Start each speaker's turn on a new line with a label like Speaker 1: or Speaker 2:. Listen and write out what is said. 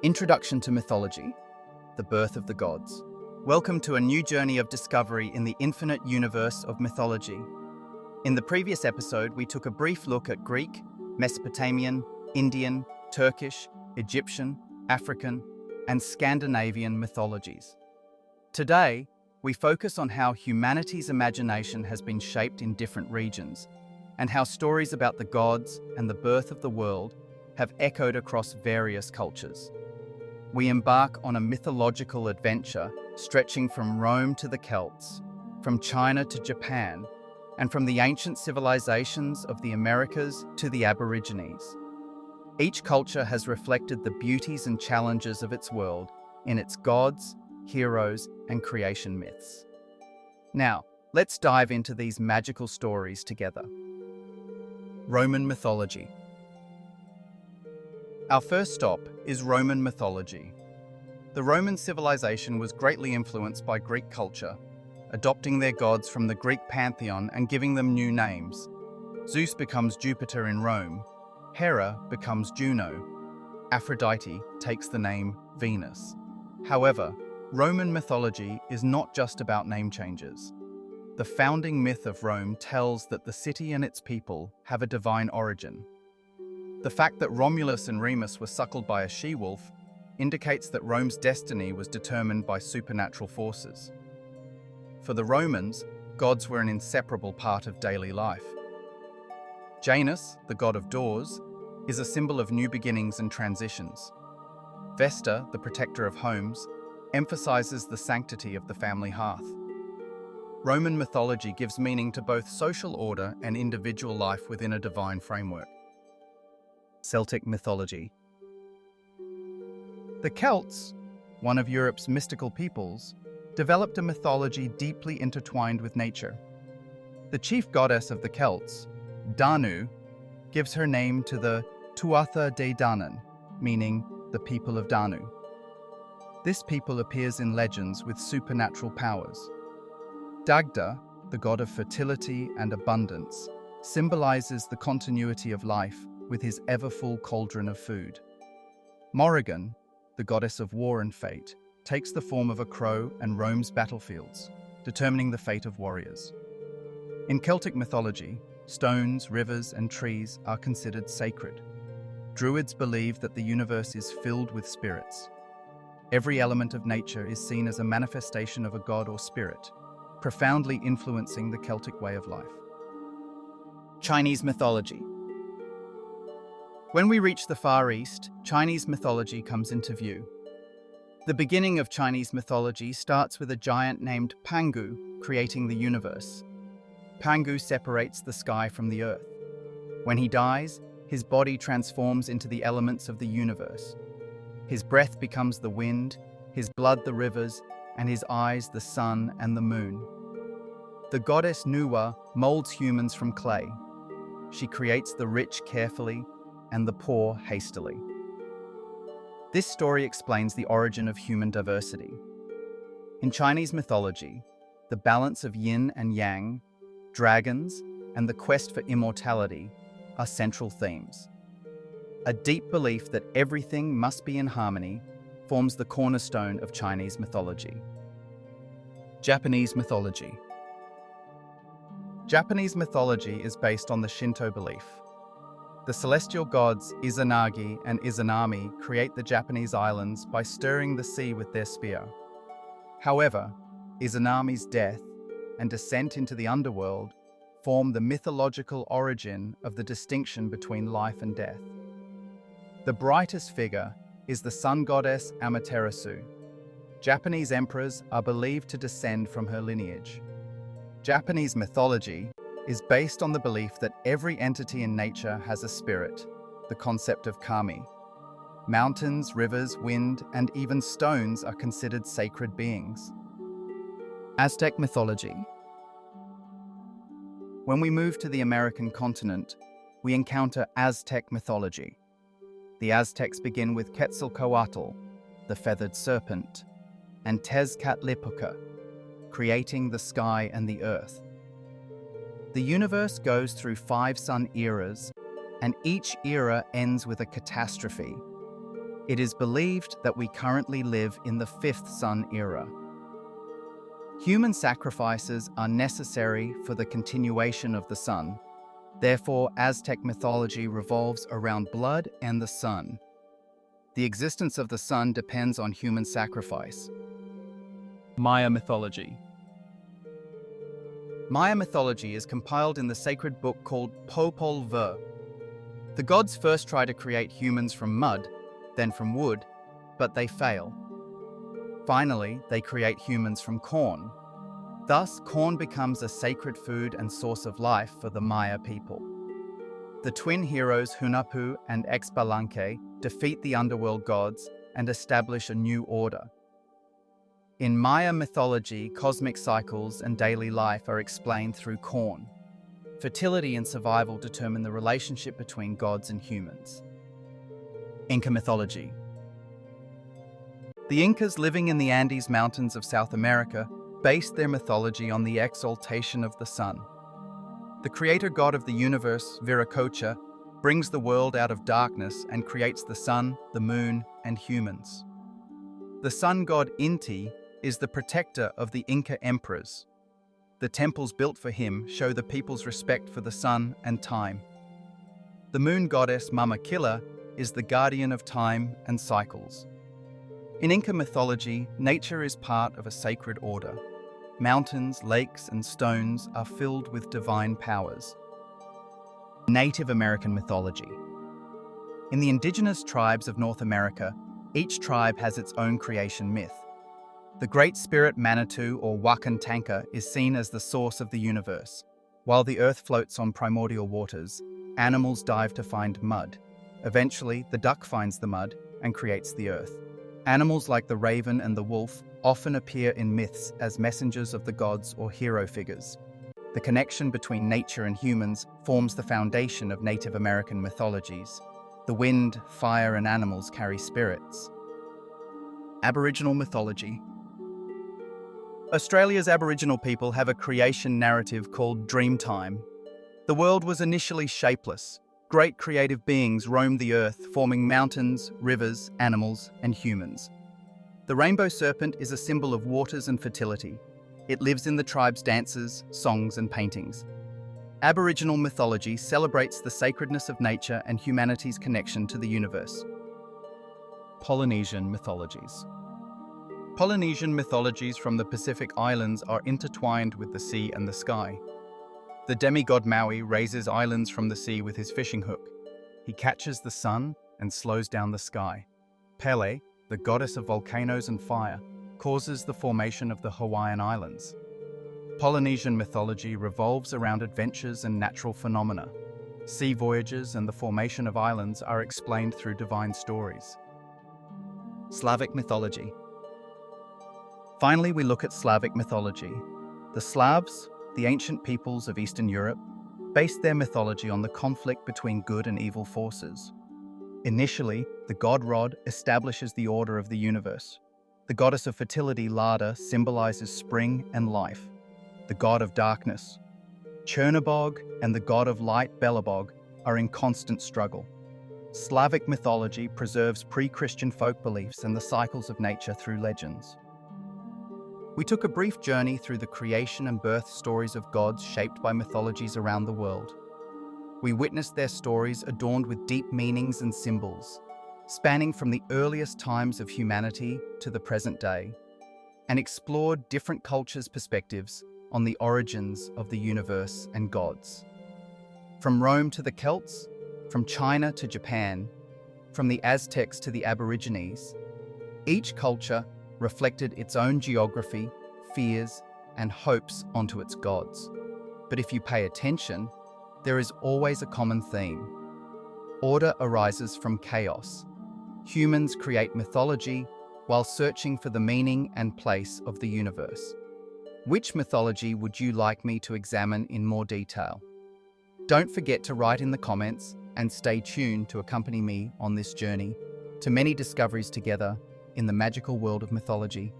Speaker 1: Introduction to Mythology, the birth of the gods. Welcome to a new journey of discovery in the infinite universe of mythology. In the previous episode, we took a brief look at Greek, Mesopotamian, Indian, Turkish, Egyptian, African, and Scandinavian mythologies. Today, we focus on how humanity's imagination has been shaped in different regions, and how stories about the gods and the birth of the world have echoed across various cultures. We embark on a mythological adventure stretching from Rome to the Celts, from China to Japan, and from the ancient civilizations of the Americas to the Aborigines. Each culture has reflected the beauties and challenges of its world in its gods, heroes, and creation myths. Now, let's dive into these magical stories together. Roman mythology. Our first stop is Roman mythology. The Roman civilization was greatly influenced by Greek culture, adopting their gods from the Greek pantheon and giving them new names. Zeus becomes Jupiter in Rome, Hera becomes Juno, Aphrodite takes the name Venus. However, Roman mythology is not just about name changes. The founding myth of Rome tells that the city and its people have a divine origin. The fact that Romulus and Remus were suckled by a she-wolf indicates that Rome's destiny was determined by supernatural forces. For the Romans, gods were an inseparable part of daily life. Janus, the god of doors, is a symbol of new beginnings and transitions. Vesta, the protector of homes, emphasizes the sanctity of the family hearth. Roman mythology gives meaning to both social order and individual life within a divine framework. Celtic mythology. The Celts, one of Europe's mystical peoples, developed a mythology deeply intertwined with nature. The chief goddess of the Celts, Danu, gives her name to the Tuatha De Danann, meaning the people of Danu. This people appears in legends with supernatural powers. Dagda, the god of fertility and abundance, symbolizes the continuity of life with his ever-full cauldron of food. Morrigan, the goddess of war and fate, takes the form of a crow and roams battlefields, determining the fate of warriors. In Celtic mythology, stones, rivers, and trees are considered sacred. Druids believe that the universe is filled with spirits. Every element of nature is seen as a manifestation of a god or spirit, profoundly influencing the Celtic way of life. Chinese mythology. When we reach the Far East, Chinese mythology comes into view. The beginning of Chinese mythology starts with a giant named Pangu creating the universe. Pangu separates the sky from the earth. When he dies, his body transforms into the elements of the universe. His breath becomes the wind, his blood the rivers, and his eyes the sun and the moon. The goddess Nuwa molds humans from clay. She creates the rich carefully and the poor hastily. This story explains the origin of human diversity. In Chinese mythology, the balance of yin and yang, dragons, and the quest for immortality are central themes. A deep belief that everything must be in harmony forms the cornerstone of Chinese mythology. Japanese mythology. Japanese mythology is based on the Shinto belief. The celestial gods Izanagi and Izanami create the Japanese islands by stirring the sea with their spear. However, Izanami's death and descent into the underworld form the mythological origin of the distinction between life and death. The brightest figure is the sun goddess Amaterasu. Japanese emperors are believed to descend from her lineage. Japanese mythology is based on the belief that every entity in nature has a spirit, the concept of kami. Mountains, rivers, wind, and even stones are considered sacred beings. Aztec mythology. When we move to the American continent, we encounter Aztec mythology. The Aztecs begin with Quetzalcoatl, the feathered serpent, and Tezcatlipoca, creating the sky and the earth. The universe goes through 5 sun eras, and each era ends with a catastrophe. It is believed that we currently live in the fifth sun era. Human sacrifices are necessary for the continuation of the sun. Therefore, Aztec mythology revolves around blood and the sun. The existence of the sun depends on human sacrifice. Maya mythology. Maya mythology is compiled in the sacred book called Popol Vuh. The gods first try to create humans from mud, then from wood, but they fail. Finally, they create humans from corn. Thus, corn becomes a sacred food and source of life for the Maya people. The twin heroes Hunahpu and Xbalanque defeat the underworld gods and establish a new order. In Maya mythology, cosmic cycles and daily life are explained through corn. Fertility and survival determine the relationship between gods and humans. Inca mythology. The Incas living in the Andes Mountains of South America based their mythology on the exaltation of the sun. The creator god of the universe, Viracocha, brings the world out of darkness and creates the sun, the moon, and humans. The sun god Inti is the protector of the Inca emperors. The temples built for him show the people's respect for the sun and time. The moon goddess Mamakilla is the guardian of time and cycles. In Inca mythology, nature is part of a sacred order. Mountains, lakes, and stones are filled with divine powers. Native American mythology. In the indigenous tribes of North America, each tribe has its own creation myth. The Great Spirit Manitou or Wakantanka is seen as the source of the universe. While the earth floats on primordial waters, animals dive to find mud. Eventually, the duck finds the mud and creates the earth. Animals like the raven and the wolf often appear in myths as messengers of the gods or hero figures. The connection between nature and humans forms the foundation of Native American mythologies. The wind, fire, and animals carry spirits. Aboriginal mythology. Australia's Aboriginal people have a creation narrative called Dreamtime. The world was initially shapeless. Great creative beings roamed the earth, forming mountains, rivers, animals, and humans. The rainbow serpent is a symbol of waters and fertility. It lives in the tribe's dances, songs, and paintings. Aboriginal mythology celebrates the sacredness of nature and humanity's connection to the universe. Polynesian mythologies. Polynesian mythologies from the Pacific Islands are intertwined with the sea and the sky. The demigod Maui raises islands from the sea with his fishing hook. He catches the sun and slows down the sky. Pele, the goddess of volcanoes and fire, causes the formation of the Hawaiian Islands. Polynesian mythology revolves around adventures and natural phenomena. Sea voyages and the formation of islands are explained through divine stories. Slavic mythology. Finally, we look at Slavic mythology. The Slavs, the ancient peoples of Eastern Europe, based their mythology on the conflict between good and evil forces. Initially, the god Rod establishes the order of the universe. The goddess of fertility, Lada, symbolizes spring and life. The god of darkness, Chernobog, and the god of light, Belobog, are in constant struggle. Slavic mythology preserves pre-Christian folk beliefs and the cycles of nature through legends. We took a brief journey through the creation and birth stories of gods shaped by mythologies around the world. We witnessed their stories adorned with deep meanings and symbols, spanning from the earliest times of humanity to the present day, and explored different cultures' perspectives on the origins of the universe and gods. From Rome to the Celts, from China to Japan, from the Aztecs to the Aborigines, each culture reflected its own geography, fears, and hopes onto its gods. But if you pay attention, there is always a common theme. Order arises from chaos. Humans create mythology while searching for the meaning and place of the universe. Which mythology would you like me to examine in more detail? Don't forget to write in the comments and stay tuned to accompany me on this journey to many discoveries together in the magical world of mythology.